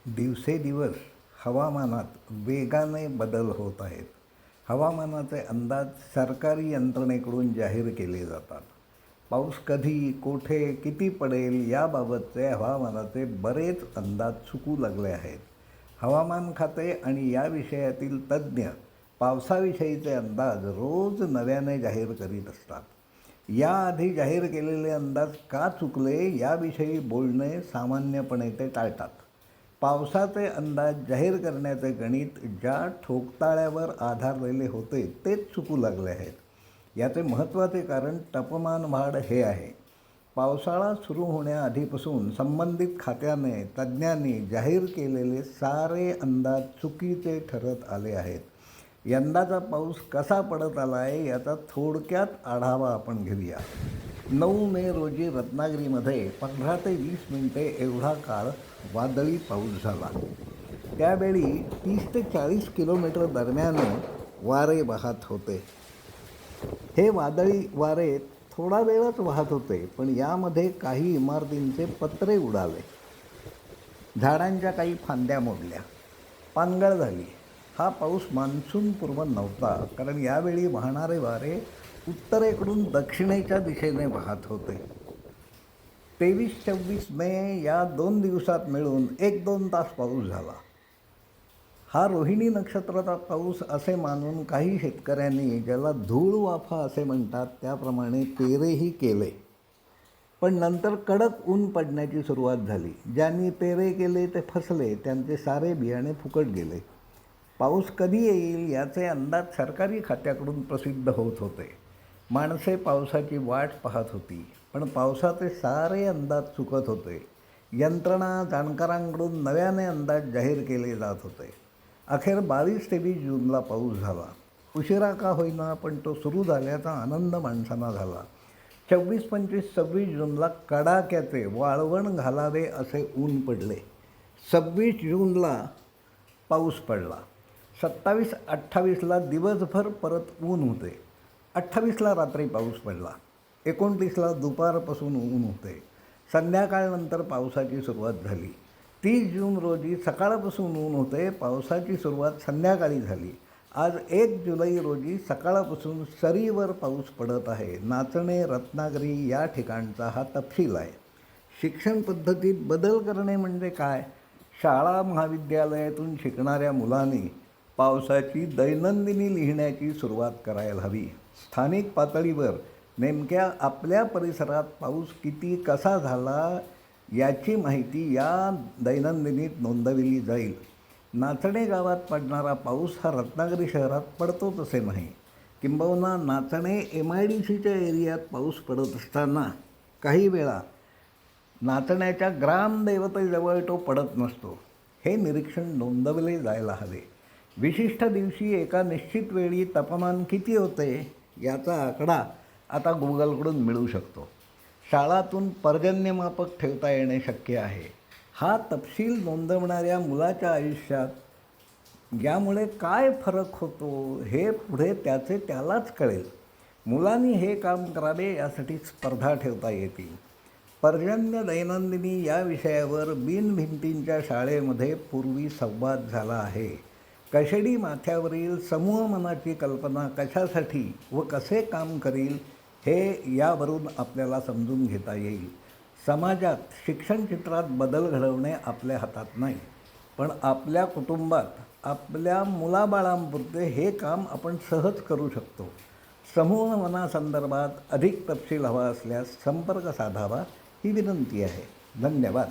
दिवसेदिवस हवामानात वेगाने बदल होत आहेत. हवामानाचे अंदाज सरकारी यंत्रणेकडून जाहीर केले जातात. पाऊस कधी, कुठे, किती पडेल याबाबतचे हवामानाचे बरेच अंदाज चुकू लागले आहेत. हवामान खाते आणि या विषयातील तज्ज्ञ पावसाविषयीचे अंदाज रोज नव्याने जाहीर करीत असतात. याआधी जाहीर केलेले अंदाज का चुकले याविषयी बोलणे सामान्यपणे ते टाळतात. पावसाचे अंदाज जाहीर करण्याचे गणित ज्या ठोकताळ्यावर आधारलेले होते तेच चुकू लागले आहेत. याचे महत्त्वाचे कारण तापमान वाढ हे आहे. पावसाळा सुरू होण्याआधीपासून संबंधित खात्याने तज्ज्ञांनी जाहीर केलेले सारे अंदाज चुकीचे ठरत आले आहेत. यंदाचा पाऊस कसा पडत आला आहे याचा थोडक्यात आढावा आपण घेऊया. 9 मे रोजी रत्नागिरीमध्ये 15 ते 20 मिनिटे एवढा काळ वादळी पाऊस झाला. त्यावेळी 30 ते 40 किलोमीटर दरम्यान वारे वाहत होते. हे वादळी वारे थोडा वेळच वाहत होते, पण यामध्ये काही इमारतींचे पत्रे उडाले, झाडांच्या काही फांद्या मोडल्या, पानगळ झाली. हा पाऊस मान्सूनपूर्व नव्हता, कारण यावेळी वाहणारे वारे उत्तरेकडून दक्षिणेच्या दिशेने वाहत होते. 23-24 मे या 2 दिवसात मिळून 1-2 तास पाऊस झाला. हा रोहिणी नक्षत्राचा पाऊस असे मानून काही शेतकऱ्यांनी, ज्याला धूळ वाफा असे म्हणतात, त्याप्रमाणे पेरेही केले. पण नंतर कडक ऊन पडण्याची सुरुवात झाली. ज्यांनी पेरे केले ते फसले, त्यांचे सारे बियाणे फुकट गेले. पाऊस कधी येईल याचे अंदाज सरकारी खात्याकडून प्रसिद्ध होत होते. माणसे पावसाची वाट पाहत होती, पण पावसाचे सारे अंदाज चुकत होते. यंत्रणा, जाणकारांकडून नव्याने अंदाज जाहीर केले जात होते. अखेर 22-23 जूनला पाऊस झाला. उशिरा का होईना, पण तो सुरू झाल्याचा आनंद माणसांना झाला. 24, 25, 26 जूनला कडाक्याचे वाळवण घालावे असे ऊन पडले. 26 जूनला पाऊस पडला. 27, 28ला दिवसभर परत ऊन होते. 28ला रात्री पाऊस पडला. 29ला दुपारपासून ऊन होते. संध्याकाळनंतर पावसाची सुरुवात झाली. 30 जून रोजी सकाळपासून ऊन होते. पावसाची सुरुवात संध्याकाळी झाली. आज 1 जुलै रोजी सकाळपासून सरीवर पाऊस पडत आहे. नाचणे, रत्नागिरी या ठिकाणचा हा तपशील आहे. शिक्षण पद्धतीत बदल करणे म्हणजे काय? शाळा महाविद्यालयातून शिकणाऱ्या मुलांनी पावसाची दैनंदिनी लिहिण्याची सुरुवात करायला हवी. स्थानिक पातळीवर नेमक्या आपल्या परिसरात पाऊस किती, कसा झाला याची माहिती या दैनंदिनीत नोंदविली जाईल. नाचणे गावात पडणारा पाऊस हा रत्नागिरी शहरात पडतोच असे नाही. किंबहुना नाचणे MIDCच्या एरियात पाऊस पडत असताना काही वेळा नाचण्याच्या ग्रामदेवतेजवळ तो पडत नसतो. हे निरीक्षण नोंदवले जायला हवे. विशिष्ट दिवशी एका निश्चित वेळी तापमान किती होते याचा आकडा आता गुगलकडून मिळू शकतो. शाळातून पर्जन्यमापक ठेवता येणे शक्य आहे. हा तपशील नोंदवणाऱ्या मुलाच्या आयुष्यात यामुळे काय फरक होतो हे पुढे त्यालाच कळेल. मुलांनी हे काम करावे यासाठी स्पर्धा ठेवता येतील. पर्जन्य दैनंदिनी या विषयावर बिनभिंतींच्या शाळेमध्ये पूर्वी संवाद झाला आहे. कशेडी माथ्यावरील समूह मनाची कल्पना कशासाठी व कसे काम करील हे यावरून आपल्याला समजून घेता येईल. समाजात शिक्षण क्षेत्रात बदल घडवणे आपल्या हातात नाही, पण आपल्या कुटुंबात आपल्या मुलाबाळांपुरते हे काम आपण सहज करू शकतो. समूह मनासंदर्भात अधिक तपशील हवा असल्यास संपर्क साधावा ही विनंती आहे. धन्यवाद.